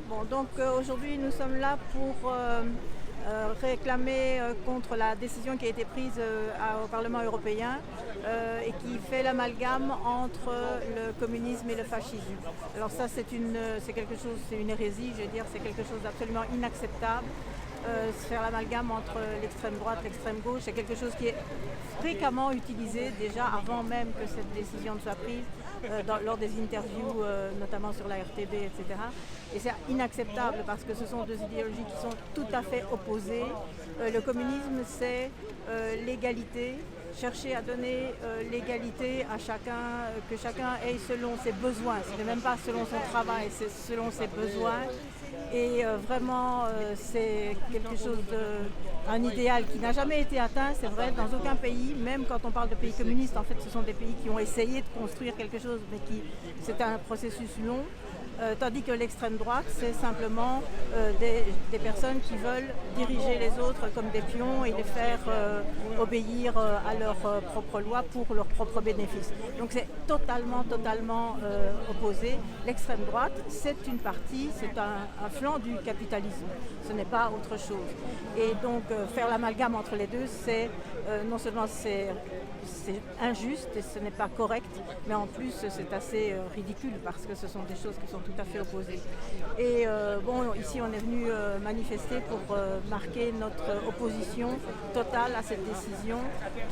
Bon, donc aujourd'hui nous sommes là pour réclamer contre la décision qui a été prise au Parlement européen et qui fait l'amalgame entre le communisme et le fascisme. Alors ça c'est quelque chose, c'est une hérésie, je veux dire, c'est quelque chose d'absolument inacceptable. Faire l'amalgame entre l'extrême droite et l'extrême gauche, c'est quelque chose qui est fréquemment utilisé déjà avant même que cette décision ne soit prise lors des interviews, notamment sur la RTB, etc. Et c'est inacceptable parce que ce sont deux idéologies qui sont tout à fait opposées. Le communisme, c'est l'égalité, chercher à donner l'égalité à chacun, que chacun ait selon ses besoins. Ce n'est même pas selon son travail, c'est selon ses besoins. Et vraiment, c'est quelque chose un idéal qui n'a jamais été atteint, c'est vrai, dans aucun pays, même quand on parle de pays communistes, en fait, ce sont des pays qui ont essayé de construire quelque chose, mais c'est un processus long. Tandis que l'extrême droite, c'est simplement des personnes qui veulent diriger les autres comme des pions et les faire obéir à leurs propres lois pour leurs propres bénéfices. Donc c'est totalement opposé. L'extrême droite, c'est une partie, c'est un flanc du capitalisme. Ce n'est pas autre chose. Et donc faire l'amalgame entre les deux, c'est non seulement c'est injuste et ce n'est pas correct, mais en plus c'est assez ridicule parce que ce sont des choses qui sont tout à fait opposées. Et bon, ici on est venu manifester pour marquer notre opposition totale à cette décision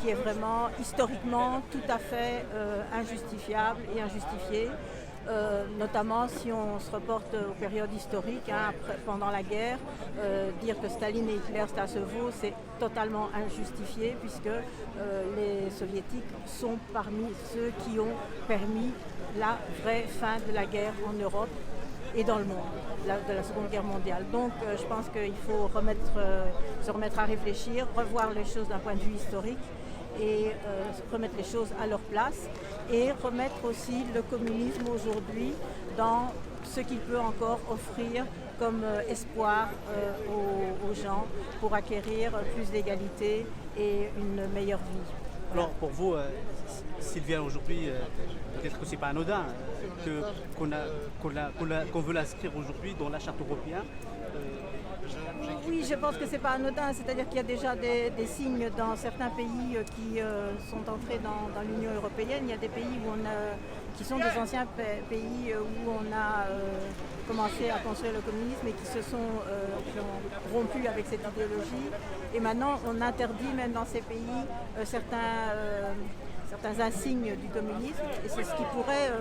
qui est vraiment historiquement tout à fait injustifiable et injustifiée. Notamment si on se reporte aux périodes historiques, pendant la guerre, dire que Staline et Hitler c'était à ce veau, c'est totalement injustifié puisque les soviétiques sont parmi ceux qui ont permis la vraie fin de la guerre en Europe et dans le monde, de la Seconde Guerre mondiale. Donc je pense qu'il faut se remettre à réfléchir, revoir les choses d'un point de vue historique et remettre les choses à leur place et remettre aussi le communisme aujourd'hui dans ce qu'il peut encore offrir comme espoir aux gens pour acquérir plus d'égalité et une meilleure vie. Alors pour vous, Sylvia, aujourd'hui, peut-être que ce n'est pas anodin qu'on veut l'inscrire aujourd'hui dans la charte européenne. Oui, je pense que ce n'est pas anodin, c'est-à-dire qu'il y a déjà des signes dans certains pays qui sont entrés dans l'Union européenne. Il y a des pays qui sont des anciens pays où on a commencé à construire le communisme et qui ont rompu avec cette idéologie. Et maintenant, on interdit même dans ces pays certains insignes du communisme. Et c'est ce qui pourrait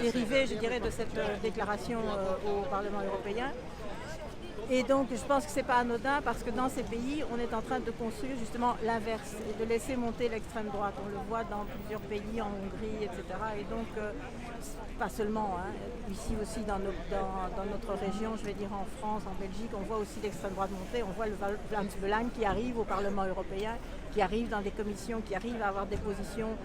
dériver, je dirais, de cette déclaration au Parlement européen. Et donc je pense que ce n'est pas anodin parce que dans ces pays, on est en train de construire justement l'inverse et de laisser monter l'extrême droite. On le voit dans plusieurs pays, en Hongrie, etc. Et donc, pas seulement, ici aussi dans notre région, je vais dire en France, en Belgique, on voit aussi l'extrême droite monter. On voit le Vlaams Belang qui arrive au Parlement européen, qui arrive dans des commissions, qui arrive à avoir des positions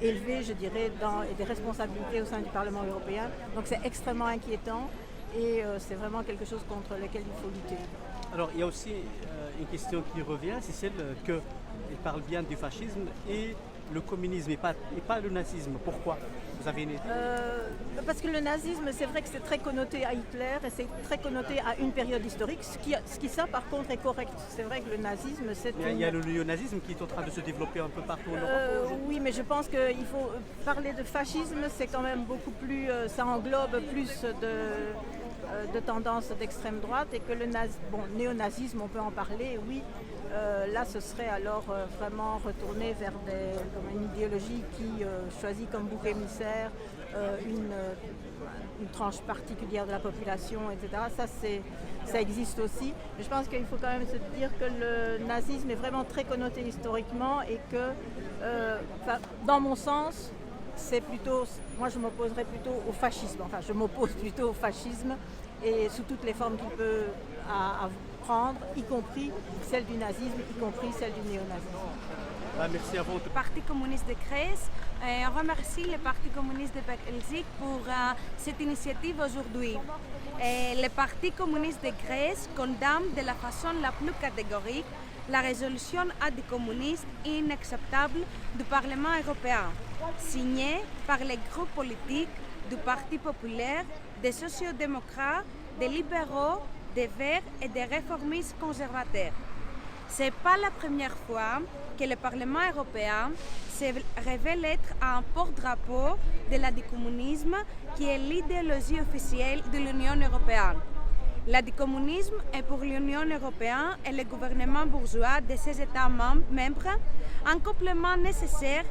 élevées, je dirais, et des responsabilités au sein du Parlement européen. Donc c'est extrêmement inquiétant. Et c'est vraiment quelque chose contre lequel il faut lutter. Alors il y a aussi une question qui revient, c'est celle qu'il parle bien du fascisme et le communisme et pas le nazisme. Pourquoi? Vous avez une idée? Parce que le nazisme, c'est vrai que c'est très connoté à Hitler et c'est très connoté à une période historique, ce qui ça par contre est correct. C'est vrai que le nazisme, c'est... Il y a le néonazisme qui est en train de se développer un peu partout en Europe. Oui, mais je pense qu'il faut parler de fascisme, c'est quand même beaucoup plus... ça englobe plus de tendances d'extrême droite et que le néonazisme, on peut en parler, oui. Là, ce serait alors vraiment retourner vers une idéologie qui choisit comme bouc émissaire une tranche particulière de la population, etc. Ça existe aussi. Mais je pense qu'il faut quand même se dire que le nazisme est vraiment très connoté historiquement et que, dans mon sens, moi je m'opposerais plutôt au fascisme. Enfin, je m'oppose plutôt au fascisme et sous toutes les formes qu'il peut prendre, y compris celle du nazisme, y compris celle du néonazisme. Merci à vous. Le Parti communiste de Grèce remercie le Parti communiste de Belgique pour cette initiative aujourd'hui. Le Parti communiste de Grèce condamne de la façon la plus catégorique la résolution anticommuniste inacceptable du Parlement européen, signée par les groupes politiques du Parti populaire, des sociodémocrates, des libéraux, des verts et des réformistes conservateurs. Ce n'est pas la première fois que le Parlement européen se révèle être un porte-drapeau de l'anticommunisme qui est l'idéologie officielle de l'Union européenne. L'anticommunisme est pour l'Union européenne et le gouvernement bourgeois de ses États membres un complément nécessaire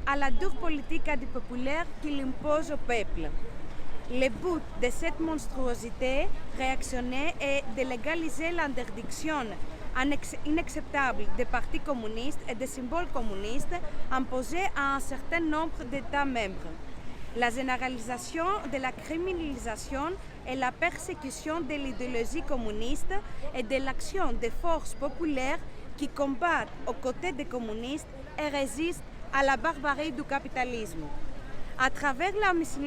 à la dure politique antipopulaire qu'il impose au peuple. Le but de cette monstruosité réactionnaire est de légaliser l'interdiction inacceptable des partis communistes et des symboles communistes imposés à un certain nombre d'États membres. La généralisation de la criminalisation et la persécution de l'idéologie communiste et de l'action des forces populaires qui combattent aux côtés des communistes et résistent à la barbarie du capitalisme. À travers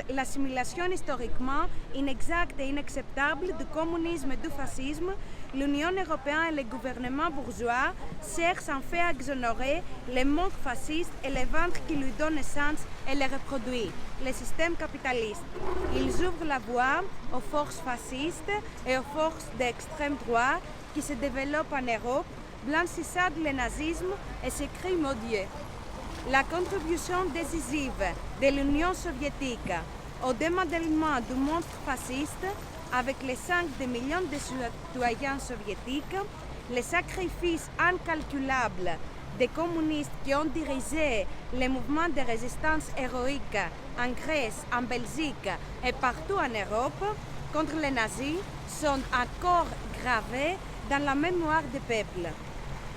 l'assimilation historiquement inexacte et inacceptable du communisme et du fascisme, l'Union européenne et le gouvernement bourgeois cherchent en fait à exonérer le monde fasciste et le ventre qui lui donne naissance et le reproduit, le système capitaliste. Ils ouvrent la voie aux forces fascistes et aux forces d'extrême droite qui se développent en Europe, blanchissant le nazisme et ses crimes odieux. La contribution décisive de l'Union soviétique au démantèlement du monde fasciste avec les 5 millions de citoyens soviétiques, les sacrifices incalculables des communistes qui ont dirigé les mouvements de résistance héroïque en Grèce, en Belgique et partout en Europe contre les nazis sont encore gravés dans la mémoire des peuples.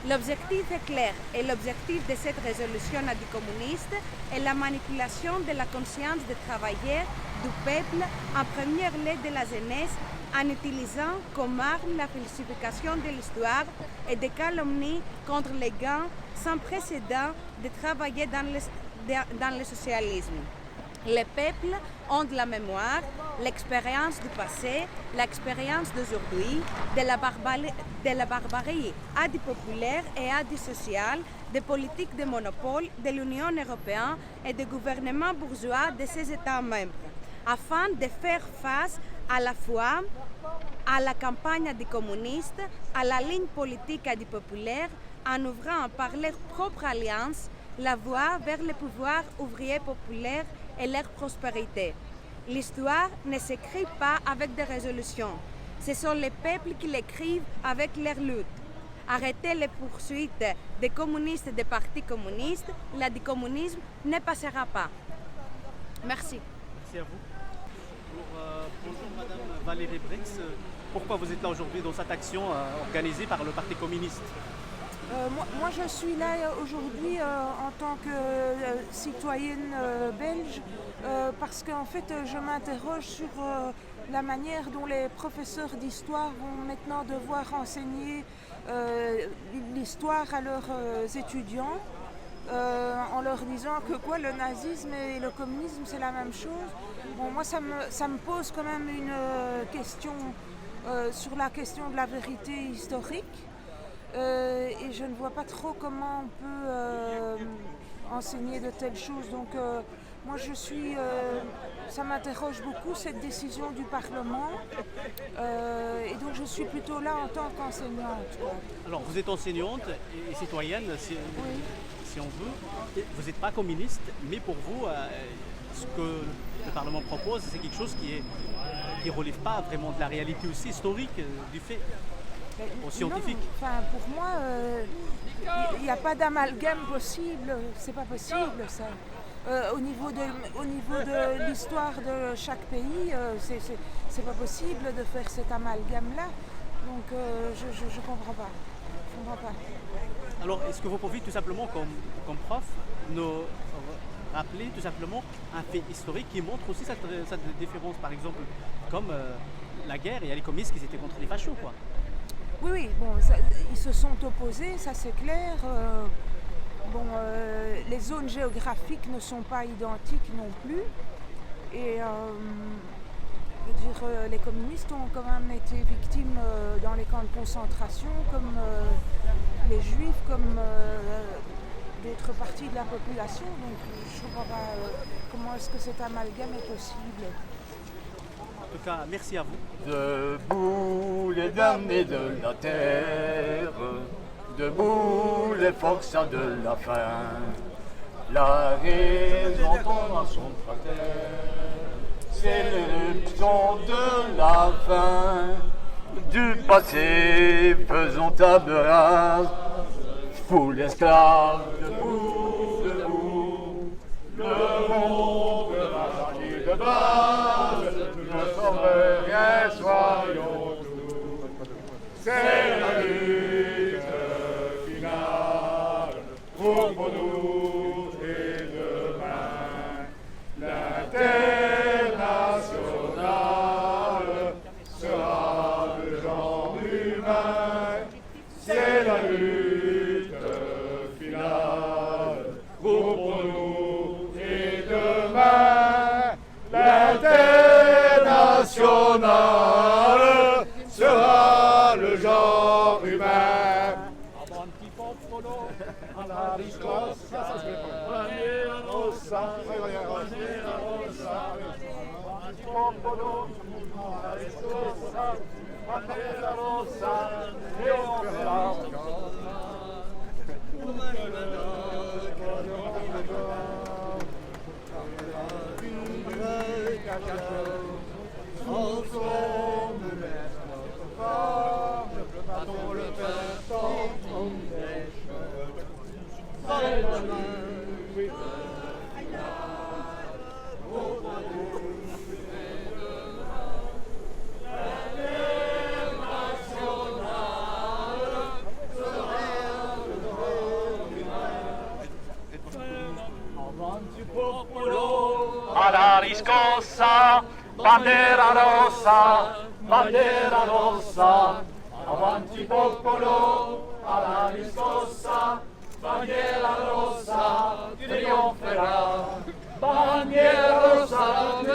L'objectif est clair et l'objectif de cette résolution anticommuniste est la manipulation de la conscience des travailleurs du peuple en première lieu de la jeunesse en utilisant comme arme la falsification de l'histoire et des calomnies contre les gains sans précédent de travailler dans le socialisme. Les peuples ont de la mémoire, l'expérience du passé, l'expérience d'aujourd'hui, de la barbarie antipopulaire et antisociale, des politiques de monopole de l'Union européenne et des gouvernements bourgeois de ses États membres, afin de faire face à la fois à la campagne anticommuniste, à la ligne politique antipopulaire, en ouvrant par leur propre alliance la voie vers le pouvoir ouvrier populaire et leur prospérité. L'histoire ne s'écrit pas avec des résolutions. Ce sont les peuples qui l'écrivent avec leur lutte. Arrêtez les poursuites des communistes et des partis communistes, l'anticommunisme ne passera pas. Merci. Merci à vous. Bonjour Madame Valérie Brix. Pourquoi vous êtes là aujourd'hui dans cette action organisée par le Parti communiste? Moi, je suis là aujourd'hui en tant que citoyenne belge parce qu'en fait, je m'interroge sur la manière dont les professeurs d'histoire vont maintenant devoir enseigner l'histoire à leurs étudiants en leur disant que le nazisme et le communisme, c'est la même chose. Bon, moi, ça me pose quand même une question sur la question de la vérité historique. Et je ne vois pas trop comment on peut enseigner de telles choses. Donc moi ça m'interroge beaucoup cette décision du Parlement et donc je suis plutôt là en tant qu'enseignante. Alors vous êtes enseignante et citoyenne si on veut. Vous n'êtes pas communiste, mais pour vous, ce que le Parlement propose, c'est quelque chose qui ne relève pas vraiment de la réalité aussi historique du fait. Scientifique. Non, pour moi, il n'y a pas d'amalgame possible, c'est pas possible ça. Au niveau de l'histoire de chaque pays, c'est pas possible de faire cet amalgame-là. Donc je comprends pas. Alors, est-ce que vous pouvez tout simplement, comme prof, nous rappeler tout simplement un fait historique qui montre aussi cette différence, par exemple, comme la guerre, il y a les communistes qui étaient contre les fachos, quoi. Oui, bon, ils se sont opposés, ça c'est clair. Les zones géographiques ne sont pas identiques non plus. Et les communistes ont quand même été victimes dans les camps de concentration, comme les juifs, comme d'autres parties de la population. Donc je ne comprends pas comment est-ce que cet amalgame est possible. En tout cas, merci à vous. Debout les damnés de la terre, debout les forçats de la faim. La raison tombe à son cratère, c'est l'éruption de la fin. Du passé, faisons table rase, foule esclave, debout, debout. Le monde va changer de base, ne sommes rien, soyons tous. C'est la lutte finale pour nous et demain. L'international sera le genre humain. C'est la lutte finale pour nous et demain. L'international sera le genre humain. Avanti popolo, alla riscossa, bandiera rossa, bandiera rossa, avanti popolo, alla riscossa, bandiera rossa, e alla riscossa, bandiera rossa, avanti popolo, alla riscossa, bandiera rossa,